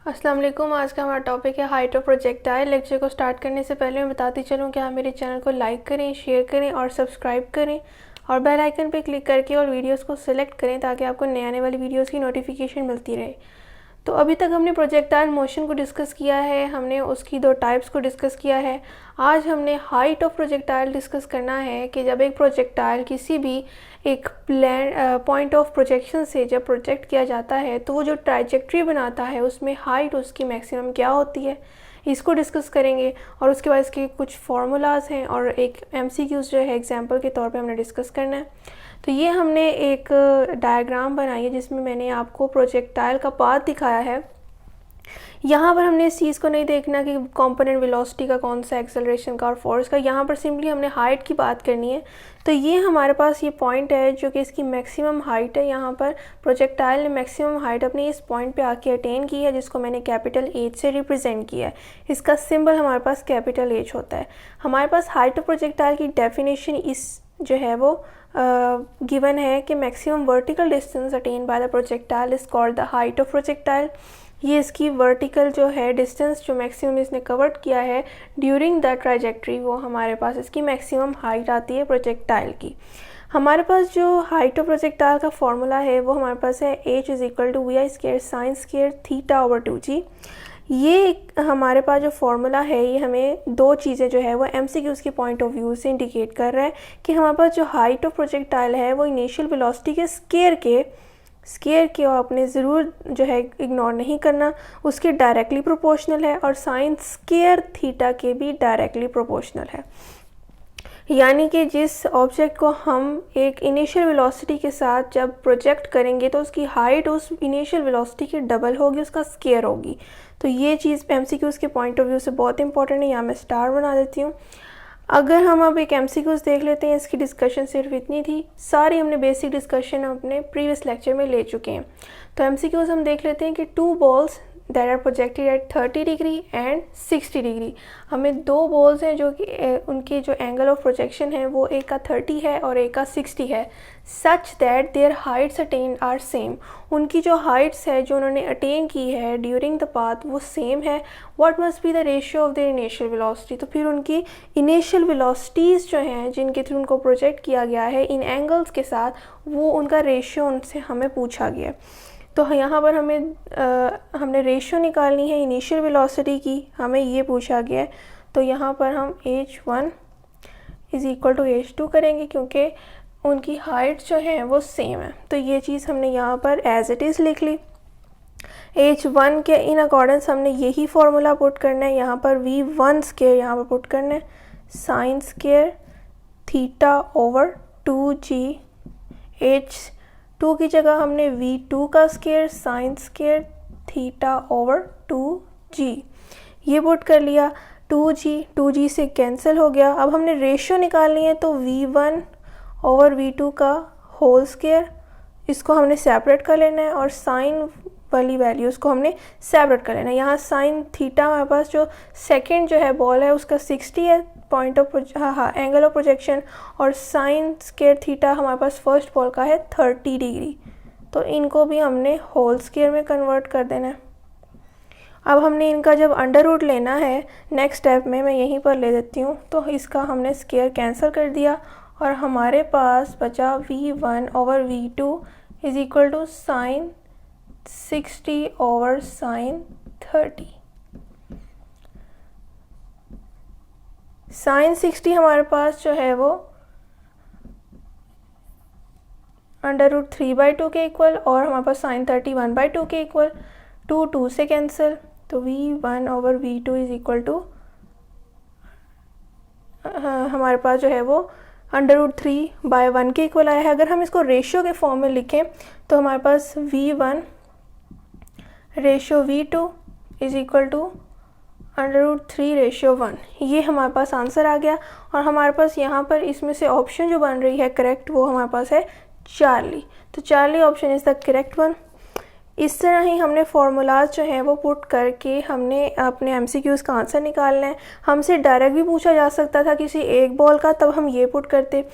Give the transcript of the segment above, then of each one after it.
अस्सलाम वालेकुम। आज का हमारा टॉपिक है हाइट ऑफ प्रोजेक्टाइल। लेक्चर को स्टार्ट करने से पहले मैं बताती चलूँ कि आप मेरे चैनल को लाइक करें, शेयर करें और सब्सक्राइब करें और बेल आइकन पे क्लिक करके और वीडियोस को सिलेक्ट करें ताकि आपको नए आने वाली वीडियोस की नोटिफिकेशन मिलती रहे। तो अभी तक हमने प्रोजेक्टाइल मोशन को डिस्कस किया है, हमने उसकी दो टाइप्स को डिस्कस किया है। आज हमने हाइट ऑफ प्रोजेक्टाइल डिस्कस करना है कि जब एक प्रोजेक्टाइल किसी भी एक पॉइंट ऑफ प्रोजेक्शन से जब प्रोजेक्ट किया जाता है तो वो जो ट्राइजेक्ट्री बनाता है उसमें हाइट उसकी मैक्सिमम क्या होती है, इसको डिस्कस करेंगे। और उसके बाद इसके कुछ फार्मूलाज हैं और एक एमसीक्यूज जो है एग्जांपल के तौर पे हमने डिस्कस करना है। तो ये हमने एक डायग्राम बनाई है जिसमें मैंने आपको प्रोजेक्टाइल का पाथ दिखाया है। यहाँ पर हमने इस चीज़ को नहीं देखना कि कंपोनेंट वेलोसिटी का कौन सा, एक्सेलरेशन का और फोर्स का, यहाँ पर सिंपली हमने हाइट की बात करनी है। तो ये हमारे पास ये पॉइंट है जो कि इसकी मैक्सिमम हाइट है। यहाँ पर प्रोजेक्टाइल ने मैक्सिमम हाइट अपनी इस पॉइंट पे आके अटेन की है जिसको मैंने कैपिटल एच से रिप्रेजेंट किया है। इसका सिंबल हमारे पास कैपिटल एच होता है। हमारे पास हाइट ऑफ प्रोजेक्टाइल की डेफिनेशन इस जो है वो गिवन है कि maximum vertical distance attain by the projectile is called the height of projectile. ये इसकी वर्टिकल जो है डिस्टेंस जो मैक्सिमम इसने कवर्ड किया है ड्यूरिंग द ट्राइजेक्ट्री, वो हमारे पास इसकी मैक्सिमम हाइट आती है प्रोजेक्टाइल की। हमारे पास जो हाइट ऑफ प्रोजेक्टाइल का फॉर्मूला है वो हमारे पास है h is equal to vi square sine square theta over 2g। ये हमारे पास जो फार्मूला है ये हमें दो चीज़ें जो है वो एमसीक्यूज के पॉइंट ऑफ व्यू से इंडिकेट कर रहा है कि हमारे पास जो हाइट ऑफ प्रोजेक्टाइल है वो इनिशियल वेलोसिटी के स्केयर के आपने ज़रूर जो है इग्नोर नहीं करना, उसके डायरेक्टली प्रोपोर्शनल है और साइन स्केयर थीटा के भी डायरेक्टली प्रोपोर्शनल है। यानी कि जिस ऑब्जेक्ट को हम एक इनिशियल वेलोसिटी के साथ जब प्रोजेक्ट करेंगे तो उसकी हाइट उस इनिशियल वेलोसिटी के डबल होगी, उसका स्केयर होगी। तो ये चीज़ एमसीक्यूज़ के पॉइंट ऑफ व्यू से बहुत इंपॉर्टेंट है। यहाँ मैं स्टार बना देती हूँ। अगर हम अब एक एमसीक्यूज़ देख लेते हैं, इसकी डिस्कशन सिर्फ इतनी थी, सारी हमने बेसिक डिस्कशन अपने प्रीवियस लेक्चर में ले चुके हैं। तो एमसीक्यूज़ हम देख लेते हैं कि two balls that are projected at 30 degree and 60 degree. हमें दो बॉल्स हैं जो कि उनके जो एंगल ऑफ प्रोजेक्शन है वो एक का 30 है और एक का 60 है, such that their heights attain are same. उनकी जो हाइट्स है जो उन्होंने अटेन की है ड्यूरिंग द पाथ वो सेम है। What must be the ratio of their initial velocity. तो फिर उनकी इनिशियल वेलोसिटीज़ जो हैं जिनके थ्रू उनको प्रोजेक्ट किया गया है इन एंगल्स के साथ, वो उनका रेशियो उनसे हमें पूछा गया। तो यहाँ पर हमने रेशियो निकालनी है इनिशियल वेलोसिटी की, हमें ये पूछा गया है। तो यहाँ पर हम h1 is equal to h2 करेंगे क्योंकि उनकी हाइट जो है वो सेम है। तो ये चीज़ हमने यहाँ पर एज इट इज़ लिख ली। h1 के इन अकॉर्डेंस हमने यही फार्मूला पुट करना है। यहाँ पर v1 स्क्वायर यहाँ पर पुट करना है, sign square theta over 2g। h2 की जगह हमने v2 का square sine square theta over 2g ये पुट कर लिया। 2g से कैंसिल हो गया। अब हमने रेशियो निकालनी है तो v1 ओवर v2 का होल स्क्वायर, इसको हमने सेपरेट कर लेना है और साइन वाली वैल्यूज़ को हमने सेपरेट कर लेना है। यहाँ साइन थीटा हमारे पास जो सेकंड जो है बॉल है उसका 60 है point of angle of projection, और साइन स्क्वायर थीटा हमारे पास फर्स्ट बॉल का है 30 डिग्री। तो इनको भी हमने होल स्क्वायर में कन्वर्ट कर देना है। अब हमने इनका जब अंडर रूट लेना है नेक्स्ट स्टेप में, मैं यहीं पर ले देती हूँ, तो इसका हमने स्क्वायर कैंसिल कर दिया और हमारे पास बचा v1 over v2 is equal to sine 60 over sine 30। Sine 60 हमारे पास जो है वो अंडर रूट 3/2 के इक्वल और हमारे पास साइन 30 1/2 के इक्वल। 2 से कैंसिल, तो v1 over v2 is equal to हमारे पास जो है वो अंडर रूट 3/1 के इक्वल आया है। अगर हम इसको रेशियो के फॉर्म में लिखें तो हमारे पास v1 ratio v2 is equal to under root 3 ratio 1, ये हमारे पास आंसर आ गया। और हमारे पास यहाँ पर इसमें से ऑप्शन जो बन रही है करेक्ट वो हमारे पास है चार्ली। तो Charlie option is the correct one. इस तरह ही हमने फार्मूलाज जो हैं वो पुट करके हमने अपने एमसीक्यूज़ का आंसर निकालना है। हमसे डायरेक्ट भी पूछा जा सकता था किसी एक बॉल का, तब हम ये पुट करते।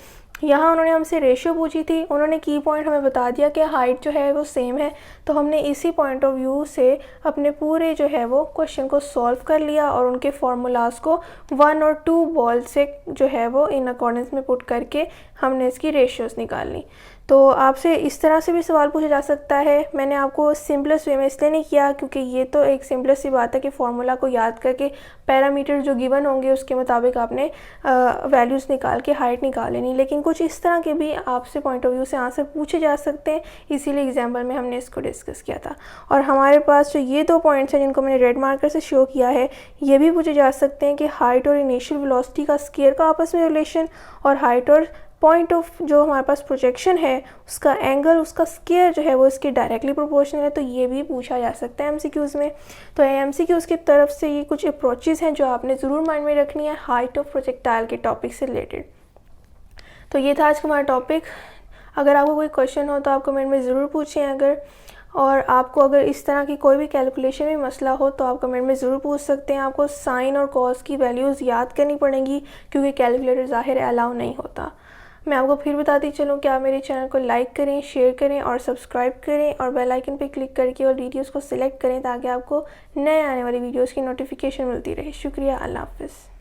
यहाँ उन्होंने हमसे रेशियो पूछी थी, उन्होंने की पॉइंट हमें बता दिया कि हाइट जो है वो सेम है, तो हमने इसी पॉइंट ऑफ व्यू से अपने पूरे जो है वो क्वेश्चन को सॉल्व कर लिया और उनके फार्मूलाज को 1 और 2 बॉल से जो है वो इन अकॉर्डेंस में पुट करके हमने इसकी रेशियोज़ निकाल ली। तो आपसे इस तरह से भी सवाल पूछा जा सकता है। मैंने आपको सिंपलेस्ट वे में इसलिए नहीं किया क्योंकि ये तो एक सिंपलेस्ट सी बात है कि फार्मूला को याद करके पैरामीटर जो गिवन होंगे उसके मुताबिक आपने वैल्यूज़ निकाल के हाइट निकाल लेनी, लेकिन कुछ इस तरह के भी आपसे पॉइंट ऑफ व्यू से आंसर पूछे जा सकते हैं, इसीलिए एग्जाम्पल में हमने इसको डिस्कस किया था। और हमारे पास जो ये 2 पॉइंट्स हैं जिनको मैंने रेड मार्कर से शो किया है, ये भी पूछे जा सकते हैं कि हाइट और इनिशियल वेलोसिटी का स्केयर का आपस में रिलेशन, और हाइट और पॉइंट ऑफ जो हमारे पास प्रोजेक्शन है उसका एंगल, उसका स्केयर जो है वो इसके डायरेक्टली प्रोपोर्शनल है। तो ये भी पूछा जा सकता है एमसीक्यूज़ में। तो एमसीक्यूज़ की तरफ से ये कुछ अप्रोचेज़ हैं जो आपने ज़रूर माइंड में रखनी है हाइट ऑफ प्रोजेक्टाइल के टॉपिक से रिलेटेड। तो ये था आज का हमारा टॉपिक। अगर आपको कोई क्वेश्चन हो तो आप कमेंट में ज़रूर पूछें। और आपको अगर इस तरह की कोई भी कैलकुलेशन में मसला हो तो आप कमेंट में ज़रूर पूछ सकते हैं। आपको साइन और कॉस की वैल्यूज़ याद करनी पड़ेंगी क्योंकि कैलकुलेटर ज़ाहिर अलाउ नहीं होता। मैं आपको फिर बताती चलूँ कि आप मेरे चैनल को लाइक करें, शेयर करें और सब्सक्राइब करें और बेल आइकन पर क्लिक करके और वीडियोस को सिलेक्ट करें ताकि आपको नए आने वाली वीडियोस की नोटिफिकेशन मिलती रहे। शुक्रिया, अल्लाह हाफ़िज़।